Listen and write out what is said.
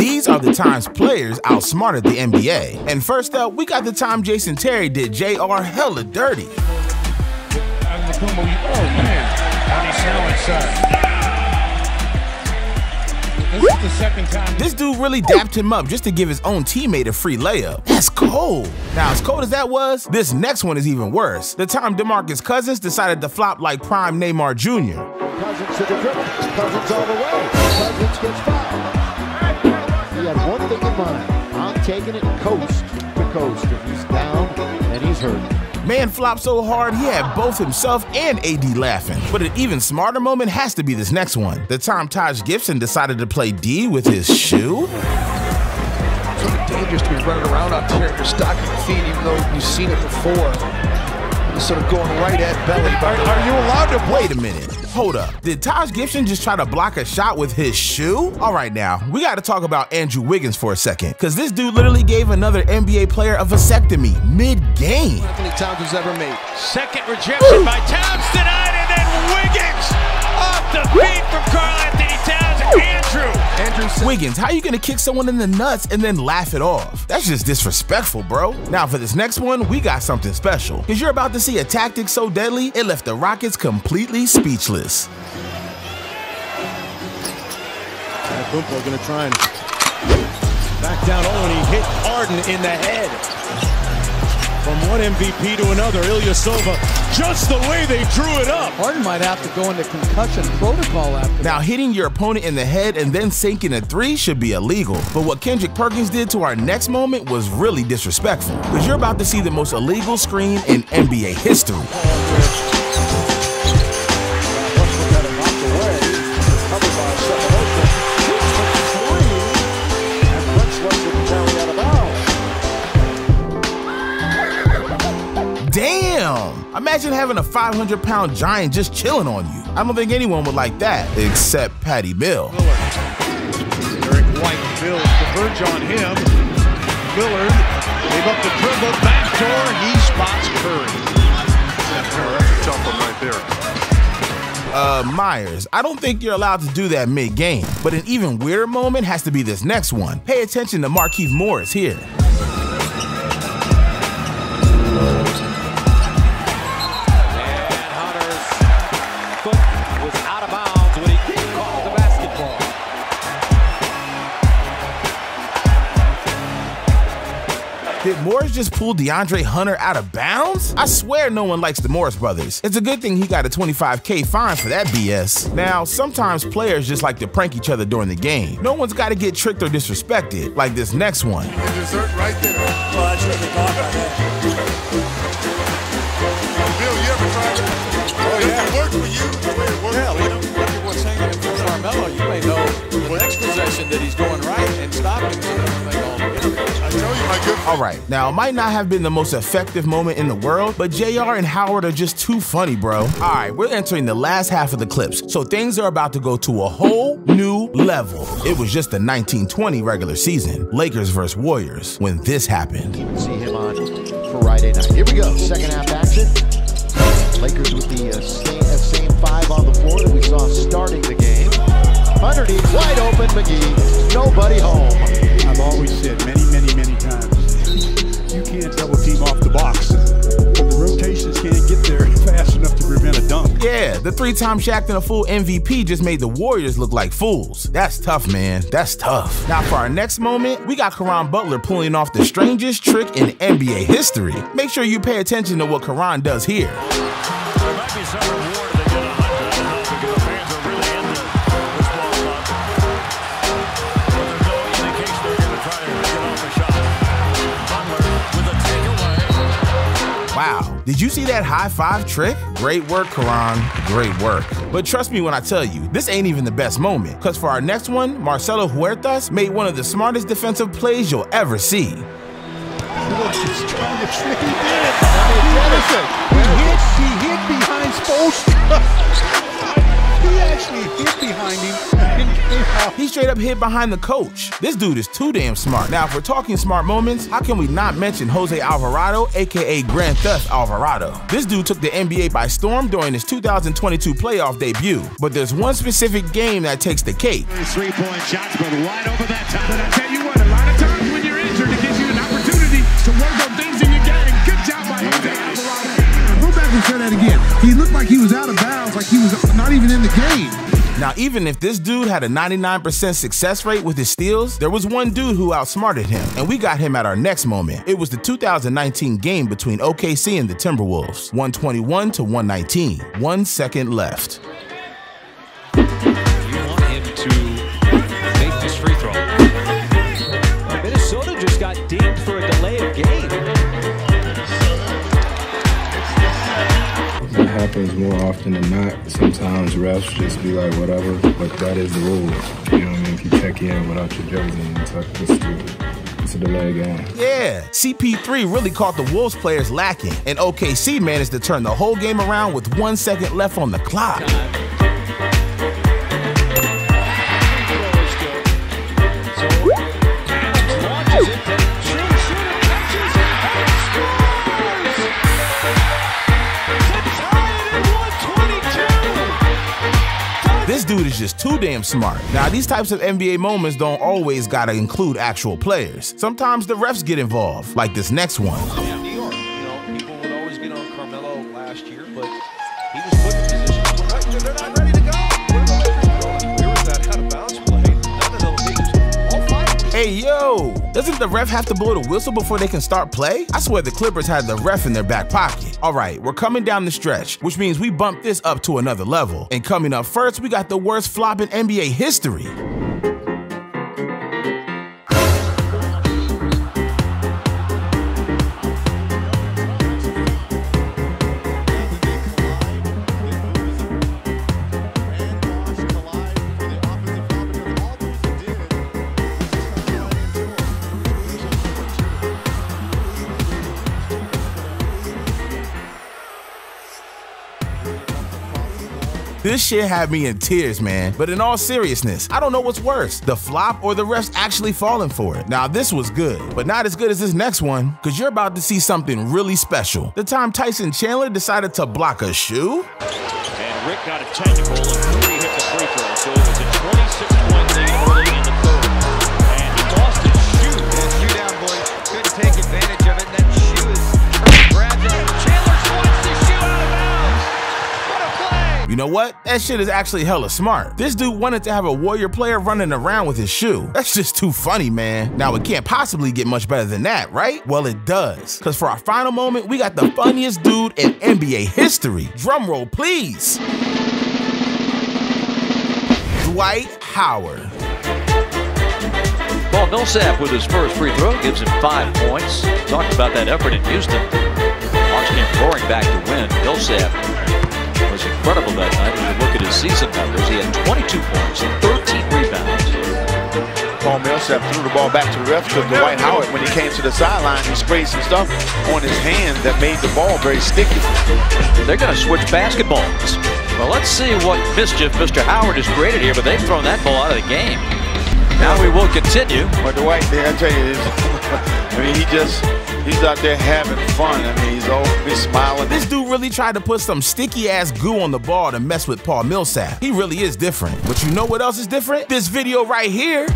These are the times players outsmarted the NBA. And first up, we got the time Jason Terry did JR hella dirty. Oh man, this is the second time. This dude really dapped him up just to give his own teammate a free layup. That's cold. Now, as cold as that was, this next one is even worse. The time DeMarcus Cousins decided to flop like prime Neymar Jr. Cousins to the dribble. Cousins all the way. Cousins gets fouled. He had one thing in mind. I'm taking it coast to coast. If he's down, and he's hurt. Man flopped so hard, he had both himself and AD laughing. But an even smarter moment has to be this next one. The time Taj Gibson decided to play D with his shoe. It's sort of dangerous to be running around out there in your stocking feet, even though you've seen it before. Just sort of going right at belly. Are you allowed to wait a minute? Hold up. Did Taj Gibson just try to block a shot with his shoe? All right, now, we got to talk about Andrew Wiggins for a second, because this dude literally gave another NBA player a vasectomy mid-game. Anthony Towns has ever made. Second rejection by Towns denied, and then Wiggins off the feet from Karl Anthony Towns. Wiggins, how you gonna kick someone in the nuts and then laugh it off? That's just disrespectful, bro. Now for this next one, we got something special, because you're about to see a tactic so deadly, it left the Rockets completely speechless. Bumpo gonna try and back down. Oh, and he hit Harden in the head. From one MVP to another, Ilyasova, just the way they drew it up. Harden might have to go into concussion protocol after that. Now, hitting your opponent in the head and then sinking a three should be illegal. But what Kendrick Perkins did to our next moment was really disrespectful, because you're about to see the most illegal screen in NBA history. Damn! Imagine having a 500-pound giant just chilling on you. I don't think anyone would like that, except Patty Mills. Eric White builds converge on him. Miller gave up the dribble, backdoor, he spots Curry. That's a tough one right there. Myers, I don't think you're allowed to do that mid-game, but an even weirder moment has to be this next one. Pay attention to Markieff Morris here. Did Morris just pull DeAndre Hunter out of bounds? I swear no one likes the Morris brothers. It's a good thing he got a $25K fine for that BS. Now, sometimes players just like to prank each other during the game. No one's got to get tricked or disrespected, like this next one. Dessert right there. Well, I shouldn't have thought about that. Bill, you ever tried that? Oh, yeah. It worked for you the way it worked. Yeah, you know, look at what's hanging in front of Carmelo. You may know the next possession that he's going right and stopping him. All right, now it might not have been the most effective moment in the world, but JR and Howard are just too funny, bro. All right, we're entering the last half of the clips, so things are about to go to a whole new level. It was just the 1920 regular season, Lakers versus Warriors, when this happened. See him on Friday night. Here we go, second half action. Lakers with the same five on the floor that we saw starting the game. Underneath, wide open, McGee, nobody home. I've always said many times, you can't double team off the box. The rotations can't get there fast enough to prevent a dunk. Yeah, the three-time Shaq and a full MVP just made the Warriors look like fools. That's tough, man. That's tough. Now for our next moment, we got Caron Butler pulling off the strangest trick in NBA history. Make sure you pay attention to what Caron does here. There might be some reward that get 100 because the fans are really into this ball club. But there's no indication they're going to try to get off a shot. Butler with a takeaway. Wow, did you see that high-five trick? Great work, Caron. Great work. But trust me when I tell you, this ain't even the best moment, because for our next one, Marcelo Huertas made one of the smartest defensive plays you'll ever see. That's the strongest trick he did. He hit behind Spoelstra. He actually hit behind him and came out. He straight up hid behind the coach. This dude is too damn smart. Now, if we're talking smart moments, how can we not mention Jose Alvarado, aka Grand Theft Alvarado? This dude took the NBA by storm during his 2022 playoff debut. But there's one specific game that takes the cake. 3-point shots, but wide open that time. like he was not even in the game. Now, even if this dude had a 99% success rate with his steals, there was one dude who outsmarted him, and we got him at our next moment. It was the 2019 game between OKC and the Timberwolves, 121-119, 1 second left. You want him to make this free throw. Well, Minnesota just got dinged for a delay of game. That happens more often than not. Sometimes refs just be like, whatever, but that is the rules. You know what I mean? If you check in without your jersey, it's a delay game. Yeah, CP3 really caught the Wolves players lacking, and OKC managed to turn the whole game around with 1 second left on the clock. This dude is just too damn smart. Now, these types of NBA moments don't always gotta include actual players. Sometimes the refs get involved, like this next one. Yeah, New York, people would always get on Carmelo last year, but he was put in position. They're not ready to go. Where was that out of bounds play? None of those things. All five. Hey, yo, doesn't the ref have to blow the whistle before they can start play? I swear the Clippers had the ref in their back pocket. All right, we're coming down the stretch, which means we bumped this up to another level. And coming up first, we got the worst flop in NBA history. This shit had me in tears, man. But in all seriousness, I don't know what's worse, the flop or the refs actually falling for it. Now, this was good, but not as good as this next one, because you're about to see something really special. The time Tyson Chandler decided to block a shoe. And Rick got a technical and Curry hit the free throw. So it was a 26-point lead early in the third. And he lost his shoe. Yeah, shoe down, boy. Couldn't take advantage of it. That shoe is grabs it. Chandler swats the shoe out of bounds. What a play! You know what? That shit is actually hella smart. This dude wanted to have a Warrior player running around with his shoe. That's just too funny, man. Now, it can't possibly get much better than that, right? Well, it does. Because for our final moment, we got the funniest dude in NBA history. Drum roll, please. Dwight Howard. Paul Millsap with his first free throw gives him 5 points. Talked about that effort in Houston. Hawks came roaring back to win. Millsap was incredible that night. When you look at his season numbers, he had 22 points and 13 rebounds. Paul Millsap threw the ball back to the ref because Dwight Howard, when he came to the sideline, he sprayed some stuff on his hand that made the ball very sticky. They're going to switch basketballs. Well, let's see what mischief Mr. Howard has created here, but they've thrown that ball out of the game. Now we will continue. But Dwight, I tell you, I mean, he's out there having fun. I mean, he's always smiling. This dude really tried to put some sticky-ass goo on the ball to mess with Paul Millsap. He really is different. But you know what else is different? This video right here.